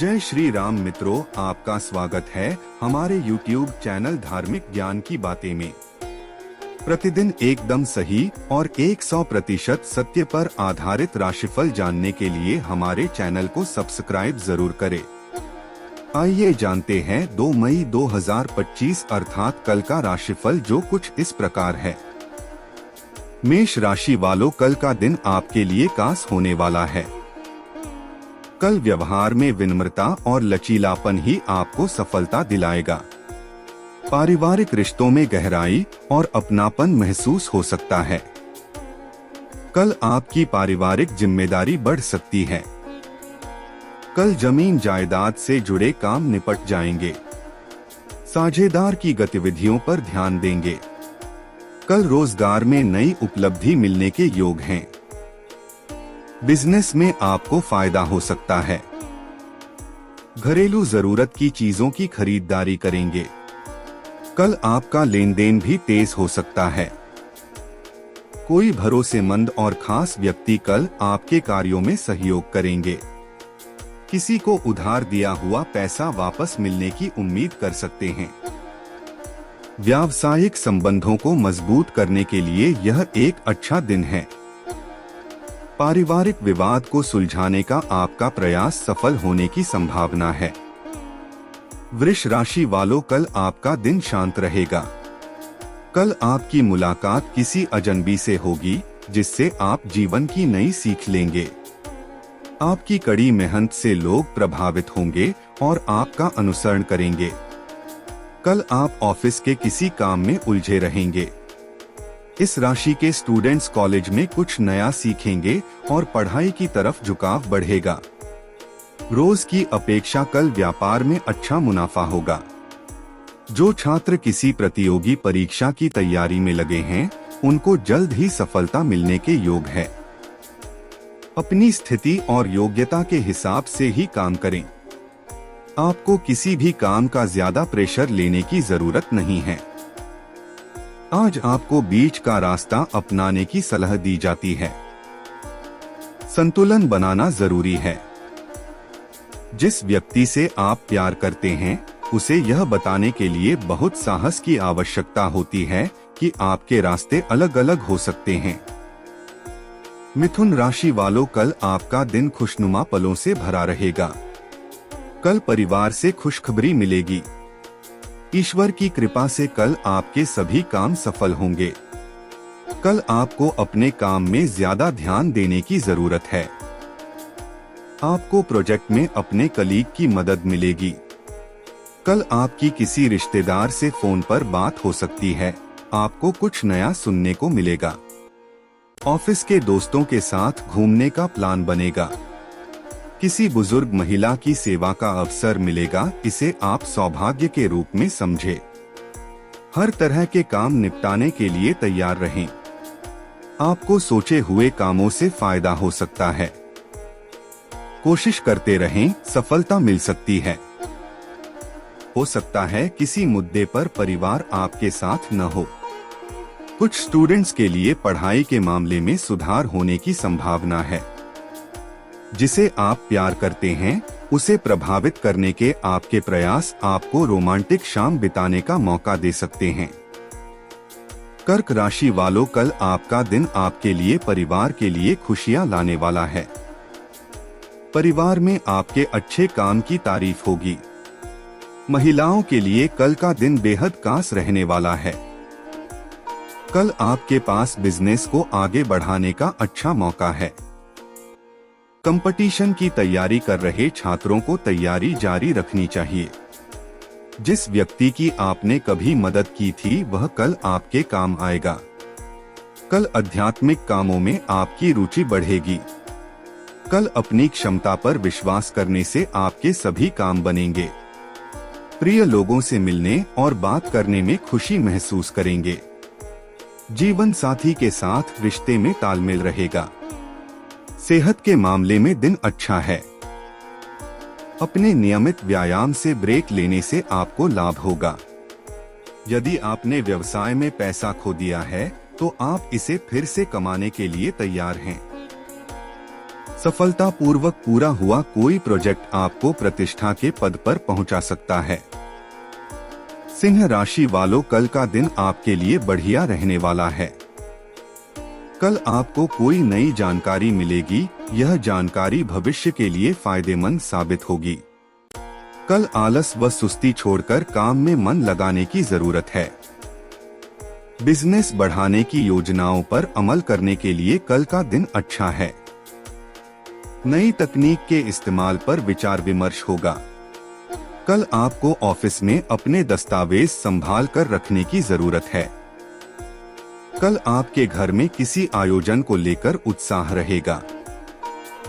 जय श्री राम मित्रों, आपका स्वागत है हमारे YouTube चैनल धार्मिक ज्ञान की बातें में। प्रतिदिन एकदम सही और 100% सत्य पर आधारित राशिफल जानने के लिए हमारे चैनल को सब्सक्राइब जरूर करें। आइए जानते हैं 2 मई 2025 अर्थात कल का राशिफल, जो कुछ इस प्रकार है। मेष राशि वालों, कल का दिन आपके लिए खास होने वाला है। कल व्यवहार में विनम्रता और लचीलापन ही आपको सफलता दिलाएगा। पारिवारिक रिश्तों में गहराई और अपनापन महसूस हो सकता है। कल आपकी पारिवारिक जिम्मेदारी बढ़ सकती है। कल जमीन जायदाद से जुड़े काम निपट जाएंगे। साझेदार की गतिविधियों पर ध्यान देंगे। कल रोजगार में नई उपलब्धि मिलने के योग हैं। बिजनेस में आपको फायदा हो सकता है। घरेलू जरूरत की चीजों की खरीदारी करेंगे। कल आपका लेन देन भी तेज हो सकता है। कोई भरोसेमंद और खास व्यक्ति कल आपके कार्यों में सहयोग करेंगे। किसी को उधार दिया हुआ पैसा वापस मिलने की उम्मीद कर सकते हैं। व्यावसायिक संबंधों को मजबूत करने के लिए यह एक अच्छा दिन है। पारिवारिक विवाद को सुलझाने का आपका प्रयास सफल होने की संभावना है। वृष राशि वालों, कल आपका दिन शांत रहेगा। कल आपकी मुलाकात किसी अजनबी से होगी, जिससे आप जीवन की नई सीख लेंगे। आपकी कड़ी मेहनत से लोग प्रभावित होंगे और आपका अनुसरण करेंगे। कल आप ऑफिस के किसी काम में उलझे रहेंगे। इस राशि के स्टूडेंट्स कॉलेज में कुछ नया सीखेंगे और पढ़ाई की तरफ झुकाव बढ़ेगा। रोज की अपेक्षा कल व्यापार में अच्छा मुनाफा होगा। जो छात्र किसी प्रतियोगी परीक्षा की तैयारी में लगे हैं, उनको जल्द ही सफलता मिलने के योग है। अपनी स्थिति और योग्यता के हिसाब से ही काम करें। आपको किसी भी काम का ज्यादा प्रेशर लेने की जरूरत नहीं है। आज आपको बीच का रास्ता अपनाने की सलाह दी जाती है। संतुलन बनाना जरूरी है। जिस व्यक्ति से आप प्यार करते हैं, उसे यह बताने के लिए बहुत साहस की आवश्यकता होती है कि आपके रास्ते अलग अलग हो सकते हैं। मिथुन राशि वालों, कल आपका दिन खुशनुमा पलों से भरा रहेगा। कल परिवार से खुशखबरी मिलेगी। ईश्वर की कृपा से कल आपके सभी काम सफल होंगे। कल आपको अपने काम में ज्यादा ध्यान देने की जरूरत है। आपको प्रोजेक्ट में अपने कलीग की मदद मिलेगी। कल आपकी किसी रिश्तेदार से फोन पर बात हो सकती है। आपको कुछ नया सुनने को मिलेगा। ऑफिस के दोस्तों के साथ घूमने का प्लान बनेगा। किसी बुजुर्ग महिला की सेवा का अवसर मिलेगा। इसे आप सौभाग्य के रूप में समझें। हर तरह के काम निपटाने के लिए तैयार रहें। आपको सोचे हुए कामों से फायदा हो सकता है। कोशिश करते रहें, सफलता मिल सकती है। हो सकता है किसी मुद्दे पर परिवार आपके साथ न हो। कुछ स्टूडेंट्स के लिए पढ़ाई के मामले में सुधार होने की संभावना है। जिसे आप प्यार करते हैं, उसे प्रभावित करने के आपके प्रयास आपको रोमांटिक शाम बिताने का मौका दे सकते हैं। कर्क राशि वालों, कल आपका दिन आपके लिए परिवार के लिए खुशियां लाने वाला है। परिवार में आपके अच्छे काम की तारीफ होगी। महिलाओं के लिए कल का दिन बेहद खास रहने वाला है। कल आपके पास बिजनेस को आगे बढ़ाने का अच्छा मौका है। कंपटीशन की तैयारी कर रहे छात्रों को तैयारी जारी रखनी चाहिए। जिस व्यक्ति की आपने कभी मदद की थी, वह कल आपके काम आएगा। कल आध्यात्मिक कामों में आपकी रुचि बढ़ेगी। कल अपनी क्षमता पर विश्वास करने से आपके सभी काम बनेंगे। प्रिय लोगों से मिलने और बात करने में खुशी महसूस करेंगे। जीवन साथी के साथ रिश्ते में तालमेल रहेगा। सेहत के मामले में दिन अच्छा है। अपने नियमित व्यायाम से ब्रेक लेने से आपको लाभ होगा। यदि आपने व्यवसाय में पैसा खो दिया है, तो आप इसे फिर से कमाने के लिए तैयार हैं। सफलतापूर्वक पूरा हुआ कोई प्रोजेक्ट आपको प्रतिष्ठा के पद पर पहुंचा सकता है। सिंह राशि वालों, कल का दिन आपके लिए बढ़िया रहने वाला है। कल आपको कोई नई जानकारी मिलेगी, यह जानकारी भविष्य के लिए फायदेमंद साबित होगी। कल आलस व सुस्ती छोड़कर काम में मन लगाने की जरूरत है। बिजनेस बढ़ाने की योजनाओं पर अमल करने के लिए कल का दिन अच्छा है। नई तकनीक के इस्तेमाल पर विचार विमर्श होगा। कल आपको ऑफिस में अपने दस्तावेज संभाल कर रखने की जरूरत है। कल आपके घर में किसी आयोजन को लेकर उत्साह रहेगा।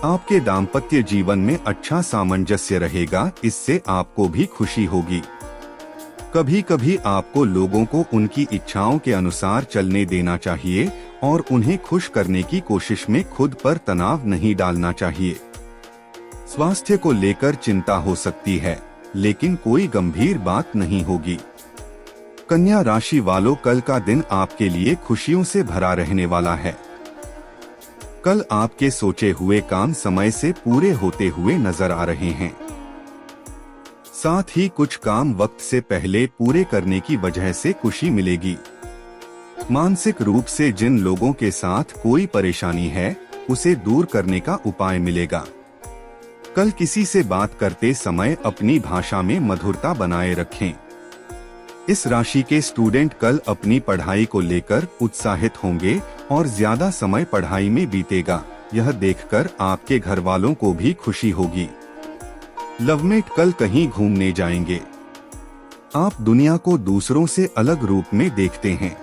आपके दाम्पत्य जीवन में अच्छा सामंजस्य रहेगा, इससे आपको भी खुशी होगी। कभी कभी आपको लोगों को उनकी इच्छाओं के अनुसार चलने देना चाहिए और उन्हें खुश करने की कोशिश में खुद पर तनाव नहीं डालना चाहिए। स्वास्थ्य को लेकर चिंता हो सकती है, लेकिन कोई गंभीर बात नहीं होगी। कन्या राशि वालों, कल का दिन आपके लिए खुशियों से भरा रहने वाला है। कल आपके सोचे हुए काम समय से पूरे होते हुए नजर आ रहे हैं। साथ ही कुछ काम वक्त से पहले पूरे करने की वजह से खुशी मिलेगी। मानसिक रूप से जिन लोगों के साथ कोई परेशानी है, उसे दूर करने का उपाय मिलेगा। कल किसी से बात करते समय अपनी भाषा में मधुरता बनाए रखें। इस राशि के स्टूडेंट कल अपनी पढ़ाई को लेकर उत्साहित होंगे और ज्यादा समय पढ़ाई में बीतेगा। यह देखकर आपके घर वालों को भी खुशी होगी। लवमेट कल कहीं घूमने जाएंगे। आप दुनिया को दूसरों से अलग रूप में देखते हैं।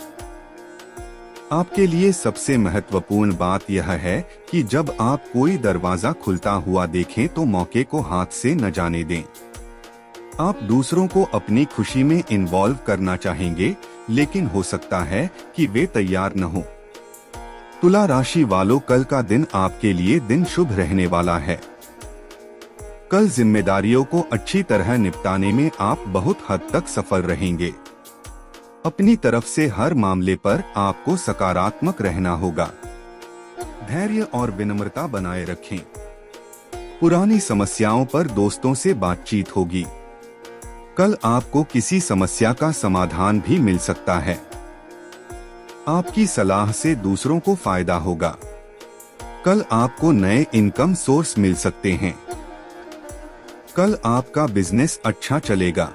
आपके लिए सबसे महत्वपूर्ण बात यह है कि जब आप कोई दरवाजा खुलता हुआ देखें तो मौके को हाथ से न जाने दें। आप दूसरों को अपनी खुशी में इन्वॉल्व करना चाहेंगे, लेकिन हो सकता है कि वे तैयार न हो। तुला राशि वालों, कल का दिन आपके लिए दिन शुभ रहने वाला है। कल जिम्मेदारियों को अच्छी तरह निपटाने में आप बहुत हद तक सफल रहेंगे। अपनी तरफ से हर मामले पर आपको सकारात्मक रहना होगा। धैर्य और विनम्रता बनाए रखें। पुरानी समस्याओं पर दोस्तों से बातचीत होगी। कल आपको किसी समस्या का समाधान भी मिल सकता है। आपकी सलाह से दूसरों को फायदा होगा। कल आपको नए इनकम सोर्स मिल सकते हैं। कल आपका बिजनेस अच्छा चलेगा।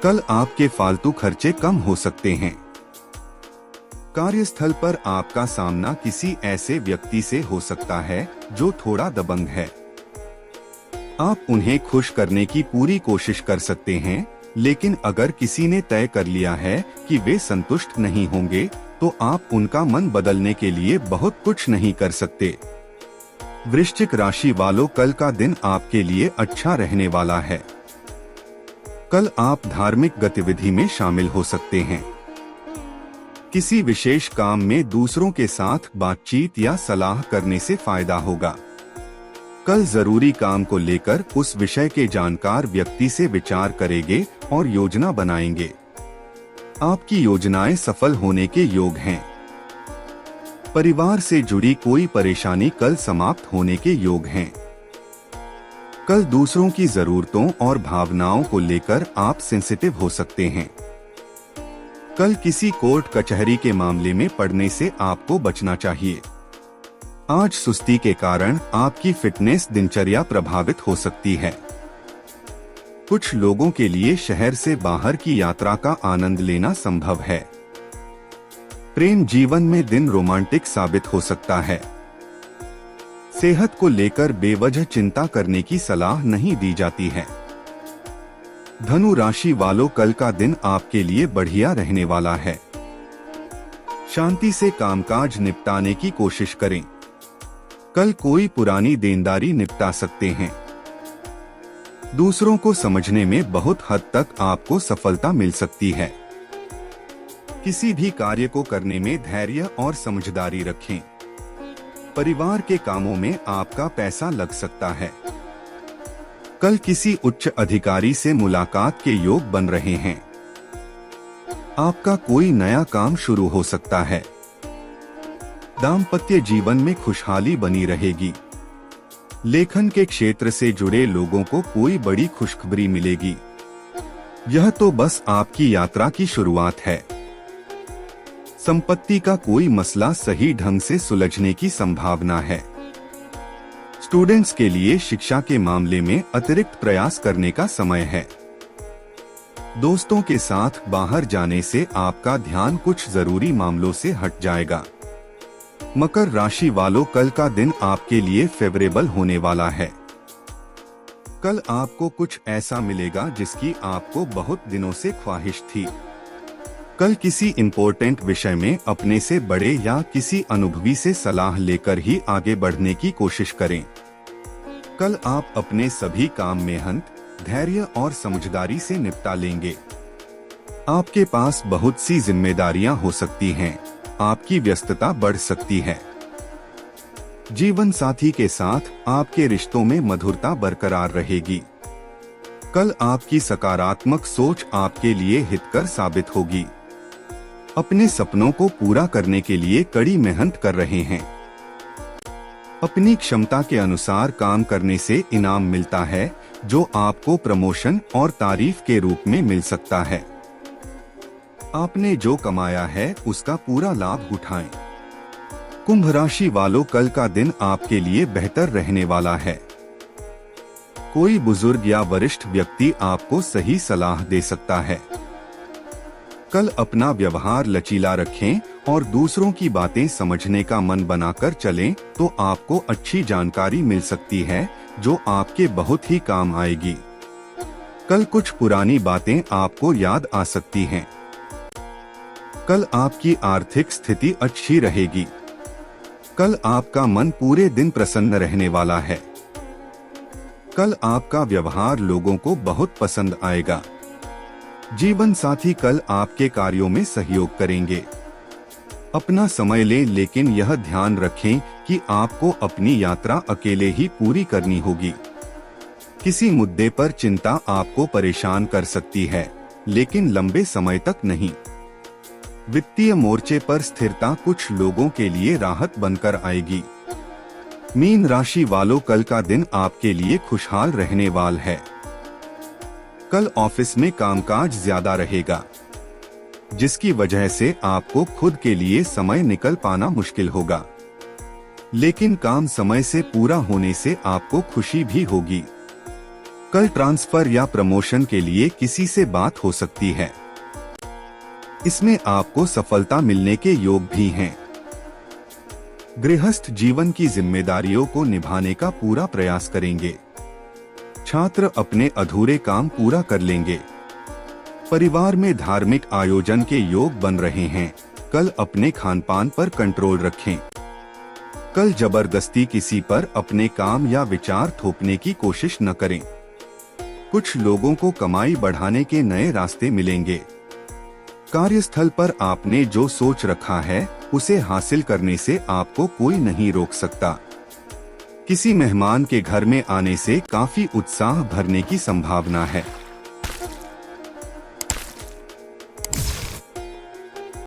कल आपके फालतू खर्चे कम हो सकते हैं। कार्यस्थल पर आपका सामना किसी ऐसे व्यक्ति से हो सकता है जो थोड़ा दबंग है। आप उन्हें खुश करने की पूरी कोशिश कर सकते हैं, लेकिन अगर किसी ने तय कर लिया है कि वे संतुष्ट नहीं होंगे, तो आप उनका मन बदलने के लिए बहुत कुछ नहीं कर सकते। वृश्चिक राशि वालों, कल का दिन आपके लिए अच्छा रहने वाला है। कल आप धार्मिक गतिविधि में शामिल हो सकते हैं। किसी विशेष काम में दूसरों के साथ बातचीत या सलाह करने से फायदा होगा। कल जरूरी काम को लेकर उस विषय के जानकार व्यक्ति से विचार करेंगे और योजना बनाएंगे। आपकी योजनाएं सफल होने के योग हैं। परिवार से जुड़ी कोई परेशानी कल समाप्त होने के योग हैं। कल दूसरों की जरूरतों और भावनाओं को लेकर आप सेंसिटिव हो सकते हैं। कल किसी कोर्ट कचहरी के मामले में पड़ने से आपको बचना चाहिए। आज सुस्ती के कारण आपकी फिटनेस दिनचर्या प्रभावित हो सकती है। कुछ लोगों के लिए शहर से बाहर की यात्रा का आनंद लेना संभव है। प्रेम जीवन में दिन रोमांटिक साबित हो सकता है। सेहत को लेकर बेवजह चिंता करने की सलाह नहीं दी जाती है। धनु राशि वालों, कल का दिन आपके लिए बढ़िया रहने वाला है। शांति से कामकाज निपटाने की कोशिश करें। कल कोई पुरानी देनदारी निपटा सकते हैं। दूसरों को समझने में बहुत हद तक आपको सफलता मिल सकती है। किसी भी कार्य को करने में धैर्य और समझदारी रखें। परिवार के कामों में आपका पैसा लग सकता है। कल किसी उच्च अधिकारी से मुलाकात के योग बन रहे हैं। आपका कोई नया काम शुरू हो सकता है। दाम्पत्य जीवन में खुशहाली बनी रहेगी। लेखन के क्षेत्र से जुड़े लोगों को कोई बड़ी खुशखबरी मिलेगी। यह तो बस आपकी यात्रा की शुरुआत है। संपत्ति का कोई मसला सही ढंग से सुलझने की संभावना है। स्टूडेंट्स के लिए शिक्षा के मामले में अतिरिक्त प्रयास करने का समय है। दोस्तों के साथ बाहर जाने से आपका ध्यान कुछ जरूरी मामलों से हट जाएगा। मकर राशि वालों, कल का दिन आपके लिए फेवरेबल होने वाला है। कल आपको कुछ ऐसा मिलेगा जिसकी आपको बहुत दिनों से ख्वाहिश थी। कल किसी इम्पोर्टेंट विषय में अपने से बड़े या किसी अनुभवी से सलाह लेकर ही आगे बढ़ने की कोशिश करें। कल आप अपने सभी काम मेहनत, धैर्य और समझदारी से निपटा लेंगे। आपके पास बहुत सी जिम्मेदारियां हो सकती हैं, आपकी व्यस्तता बढ़ सकती है। जीवन साथी के साथ आपके रिश्तों में मधुरता बरकरार रहेगी। कल आपकी सकारात्मक सोच आपके लिए हितकर साबित होगी। अपने सपनों को पूरा करने के लिए कड़ी मेहनत कर रहे हैं। अपनी क्षमता के अनुसार काम करने से इनाम मिलता है, जो आपको प्रमोशन और तारीफ के रूप में मिल सकता है। आपने जो कमाया है उसका पूरा लाभ उठाएं। कुंभ राशि वालों, कल का दिन आपके लिए बेहतर रहने वाला है। कोई बुजुर्ग या वरिष्ठ व्यक्ति आपको सही सलाह दे सकता है। कल अपना व्यवहार लचीला रखें और दूसरों की बातें समझने का मन बनाकर चलें तो आपको अच्छी जानकारी मिल सकती है, जो आपके बहुत ही काम आएगी। कल कुछ पुरानी बातें आपको याद आ सकती हैं। कल आपकी आर्थिक स्थिति अच्छी रहेगी। कल आपका मन पूरे दिन प्रसन्न रहने वाला है। कल आपका व्यवहार लोगों को बहुत पसंद आएगा। जीवन साथी कल आपके कार्यों में सहयोग करेंगे। अपना समय लें, लेकिन यह ध्यान रखें कि आपको अपनी यात्रा अकेले ही पूरी करनी होगी। किसी मुद्दे पर चिंता आपको परेशान कर सकती है, लेकिन लंबे समय तक नहीं। वित्तीय मोर्चे पर स्थिरता कुछ लोगों के लिए राहत बनकर आएगी। मीन राशि वालों, कल का दिन आपके लिए खुशहाल रहने वाला है। कल ऑफिस में कामकाज ज्यादा रहेगा, जिसकी वजह से आपको खुद के लिए समय निकल पाना मुश्किल होगा। लेकिन काम समय से पूरा होने से आपको खुशी भी होगी। कल ट्रांसफर या प्रमोशन के लिए किसी से बात हो सकती है। इसमें आपको सफलता मिलने के योग भी हैं। गृहस्थ जीवन की जिम्मेदारियों को निभाने का पूरा प्रयास करेंगे। छात्र अपने अधूरे काम पूरा कर लेंगे। परिवार में धार्मिक आयोजन के योग बन रहे हैं। कल अपने खानपान पर कंट्रोल रखें। कल जबरदस्ती किसी पर अपने काम या विचार थोपने की कोशिश न करें। कुछ लोगों को कमाई बढ़ाने के नए रास्ते मिलेंगे। कार्यस्थल पर आपने जो सोच रखा है उसे हासिल करने से आपको कोई नहीं रोक सकता। किसी मेहमान के घर में आने से काफी उत्साह भरने की संभावना है।